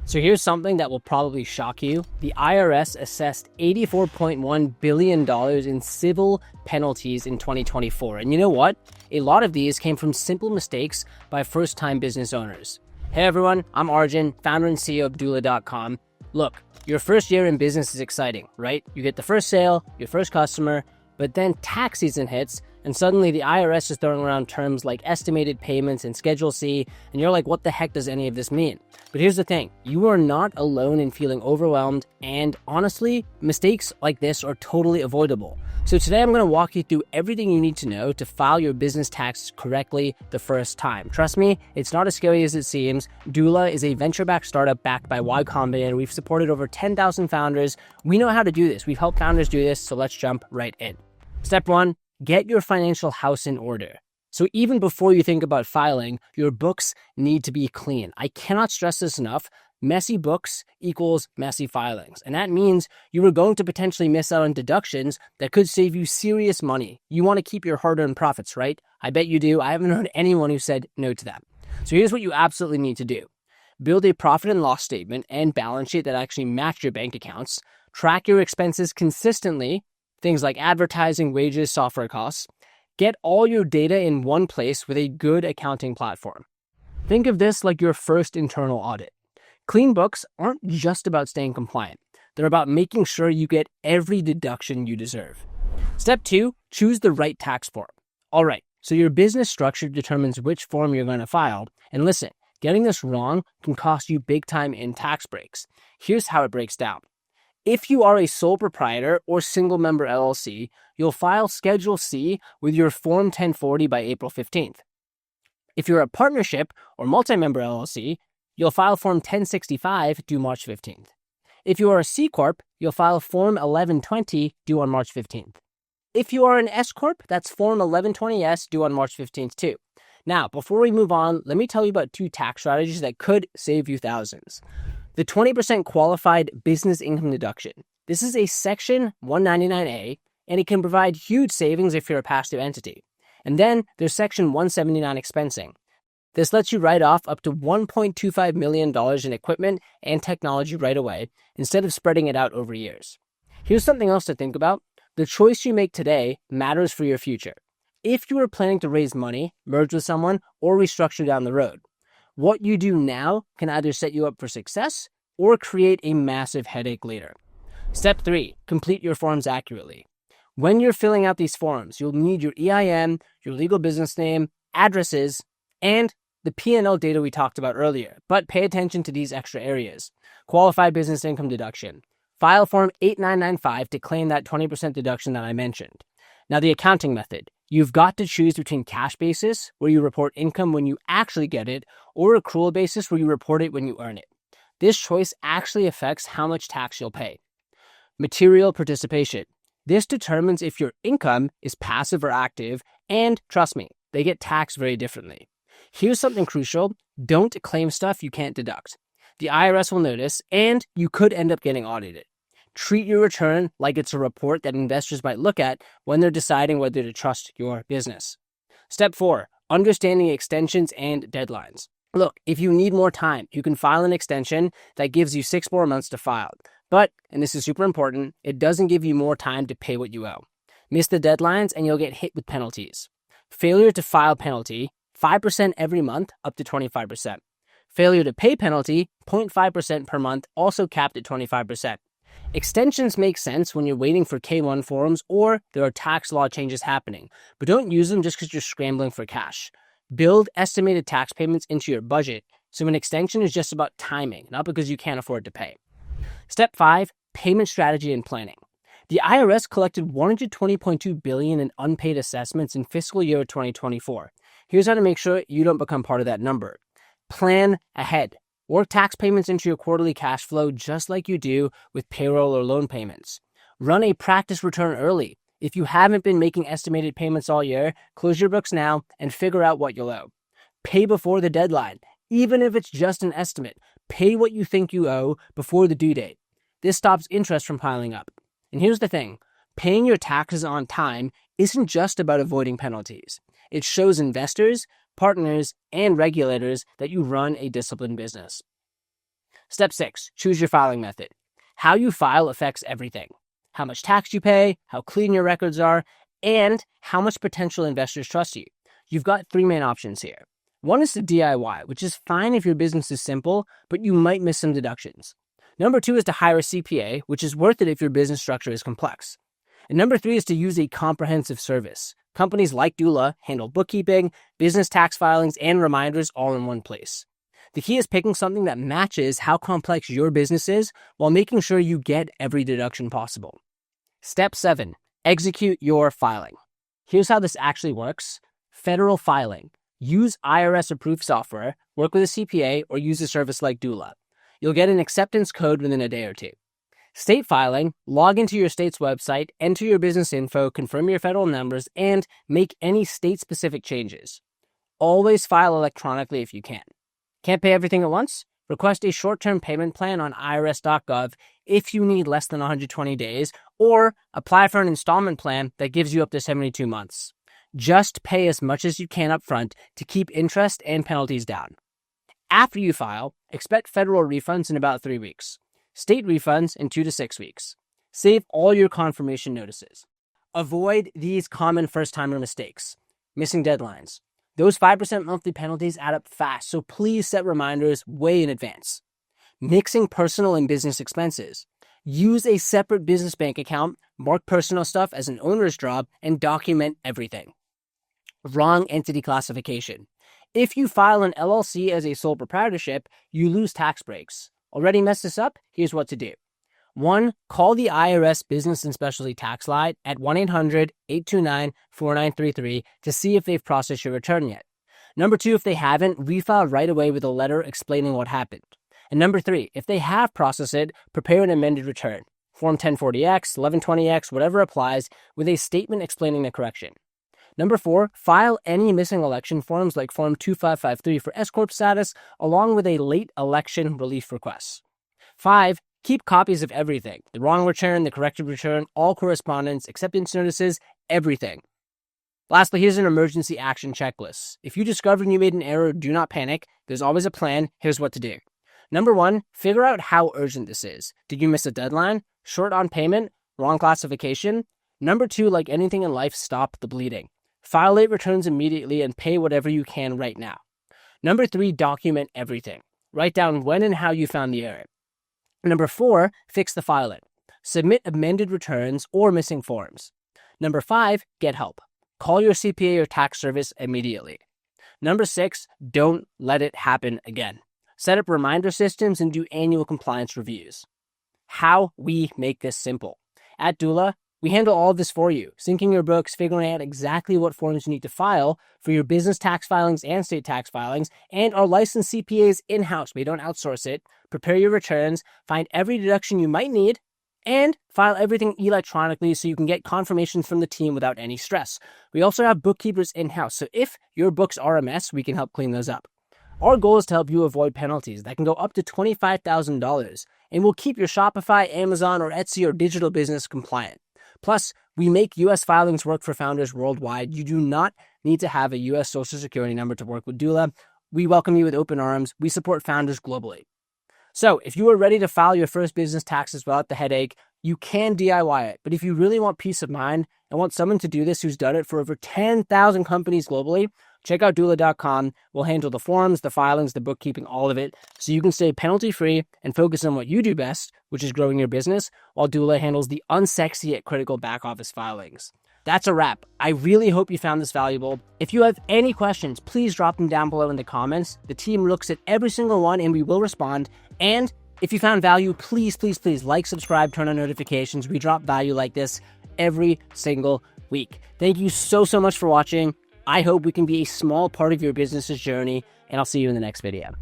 So here's something that will probably shock you. The IRS assessed $84.1 billion in civil penalties in 2024. And you know what? A lot of these came from simple mistakes by first-time business owners. Hey everyone, I'm Arjun, founder and CEO of doola.com. Look, your first year in business is exciting, right? You get the first sale, your first customer, but then tax season hits, and suddenly the IRS is throwing around terms like estimated payments and Schedule C, and you're like, what the heck does any of this mean? But here's the thing, you are not alone in feeling overwhelmed, and honestly, mistakes like this are totally avoidable. So today I'm going to walk you through everything you need to know to file your business taxes correctly the first time. Trust me, it's not as scary as it seems. Doola is a venture-backed startup backed by Y Combinator. We've supported over 10,000 founders. We know how to do this. We've helped founders do this, so let's jump right in. Step 1, get your financial house in order. So even before you think about filing, your books need to be clean. I cannot stress this enough. Messy books equals messy filings. And that means you are going to potentially miss out on deductions that could save you serious money. You want to keep your hard-earned profits, right? I bet you do. I haven't heard anyone who said no to that. So here's what you absolutely need to do. Build a profit and loss statement and balance sheet that actually match your bank accounts. Track your expenses consistently. Things like advertising, wages, software costs. Get all your data in one place with a good accounting platform. Think of this like your first internal audit. Clean books aren't just about staying compliant. They're about making sure you get every deduction you deserve. Step 2, choose the right tax form. All right, so your business structure determines which form you're going to file. And listen, getting this wrong can cost you big time in tax breaks. Here's how it breaks down. If you are a sole proprietor or single member LLC, you'll file Schedule C with your Form 1040 by April 15th. If you're a partnership or multi-member LLC, you'll file Form 1065 due March 15th. If you are a C Corp, you'll file Form 1120 due on March 15th. If you are an S Corp, that's Form 1120S due on March 15th too. Now, before we move on, let me tell you about 2 tax strategies that could save you thousands. The 20% qualified business income deduction. This is a Section 199A, and it can provide huge savings if you're a passive entity. And then there's Section 179 expensing. This lets you write off up to $1.25 million in equipment and technology right away, instead of spreading it out over years. Here's something else to think about. The choice you make today matters for your future. If you are planning to raise money, merge with someone, or restructure down the road, what you do now can either set you up for success or create a massive headache later. Step 3, complete your forms accurately. When you're filling out these forms, you'll need your EIN, your legal business name, addresses, and the P&L data we talked about earlier. But pay attention to these extra areas. Qualified business income deduction. File Form 8995 to claim that 20% deduction that I mentioned. Now the accounting method. You've got to choose between cash basis, where you report income when you actually get it, or accrual basis, where you report it when you earn it. This choice actually affects how much tax you'll pay. Material participation. This determines if your income is passive or active, and trust me, they get taxed very differently. Here's something crucial. Don't claim stuff you can't deduct. The IRS will notice, and you could end up getting audited. Treat your return like it's a report that investors might look at when they're deciding whether to trust your business. Step 4, understanding extensions and deadlines. Look, if you need more time, you can file an extension that gives you 6 more months to file. But, and this is super important, it doesn't give you more time to pay what you owe. Miss the deadlines and you'll get hit with penalties. Failure to file penalty, 5% every month, up to 25%. Failure to pay penalty, 0.5% per month, also capped at 25%. Extensions make sense when you're waiting for K-1 forms or there are tax law changes happening, but don't use them just because you're scrambling for cash. Build estimated tax payments into your budget, so an extension is just about timing, not because you can't afford to pay. Step 5, payment strategy and planning. The IRS collected $120.2 billion in unpaid assessments in fiscal year 2024. Here's how to make sure you don't become part of that number. Plan ahead. Work tax payments into your quarterly cash flow just like you do with payroll or loan payments. Run a practice return early. If you haven't been making estimated payments all year, close your books now and figure out what you'll owe. Pay before the deadline. Even if it's just an estimate, pay what you think you owe before the due date. This stops interest from piling up. And here's the thing, paying your taxes on time isn't just about avoiding penalties. It shows investors, partners, and regulators that you run a disciplined business. Step 6, choose your filing method. How you file affects everything. How much tax you pay, how clean your records are, and how much potential investors trust you. You've got 3 main options here. One is to DIY, which is fine if your business is simple, but you might miss some deductions. Number 2 is to hire a CPA, which is worth it if your business structure is complex. And number 3 is to use a comprehensive service. Companies like Doola handle bookkeeping, business tax filings, and reminders all in one place. The key is picking something that matches how complex your business is while making sure you get every deduction possible. Step 7, execute your filing. Here's how this actually works. Federal filing. Use IRS-approved software, work with a CPA, or use a service like Doola. You'll get an acceptance code within a day or 2. State filing, log into your state's website, enter your business info, confirm your federal numbers, and make any state-specific changes. Always file electronically if you can. Can't pay everything at once? Request a short-term payment plan on irs.gov if you need less than 120 days, or apply for an installment plan that gives you up to 72 months. Just pay as much as you can up front to keep interest and penalties down. After you file, expect federal refunds in about 3 weeks. State refunds in 2 to 6 weeks. Save all your confirmation notices. Avoid these common first-timer mistakes. Missing deadlines. Those 5% monthly penalties add up fast, so please set reminders way in advance. Mixing personal and business expenses. Use a separate business bank account, mark personal stuff as an owner's job, and document everything. Wrong entity classification. If you file an LLC as a sole proprietorship, you lose tax breaks. Already messed this up? Here's what to do. 1. Call the IRS Business and Specialty Tax Line at 1-800-829-4933 to see if they've processed your return yet. Number 2, if they haven't, refile right away with a letter explaining what happened. And number 3, if they have processed it, prepare an amended return. Form 1040X, 1120X, whatever applies, with a statement explaining the correction. Number 4, file any missing election forms like Form 2553 for S-Corp status, along with a late election relief request. 5, keep copies of everything. The wrong return, the corrected return, all correspondence, acceptance notices, everything. Lastly, here's an emergency action checklist. If you discover you made an error, do not panic. There's always a plan. Here's what to do. Number 1, figure out how urgent this is. Did you miss a deadline? Short on payment? Wrong classification? Number 2, like anything in life, stop the bleeding. File late returns immediately and pay whatever you can right now. Number 3, document everything. Write down when and how you found the error. Number 4, fix the filing. Submit amended returns or missing forms. Number 5, get help. Call your CPA or tax service immediately. Number 6, don't let it happen again. Set up reminder systems and do annual compliance reviews. How we make this simple. At Doola, we handle all of this for you, syncing your books, figuring out exactly what forms you need to file for your business tax filings and state tax filings, and our licensed CPAs in-house. We don't outsource it. Prepare your returns, find every deduction you might need, and file everything electronically so you can get confirmations from the team without any stress. We also have bookkeepers in-house, so if your books are a mess, we can help clean those up. Our goal is to help you avoid penalties that can go up to $25,000, and we'll keep your Shopify, Amazon, or Etsy or digital business compliant. Plus, we make U.S. filings work for founders worldwide. You do not need to have a U.S. Social Security number to work with Doola. We welcome you with open arms. We support founders globally. So, if you are ready to file your first business taxes without the headache, you can DIY it. But if you really want peace of mind and want someone to do this who's done it for over 10,000 companies globally, check out doola.com. We'll handle the forms, the filings, the bookkeeping, all of it, so you can stay penalty-free and focus on what you do best, which is growing your business, while Doola handles the unsexy yet critical back-office filings. That's a wrap. I really hope you found this valuable. If you have any questions, please drop them down below in the comments. The team looks at every single one and we will respond. And if you found value, please like, subscribe, turn on notifications. We drop value like this every single week. Thank you so much for watching. I hope we can be a small part of your business's journey, and I'll see you in the next video.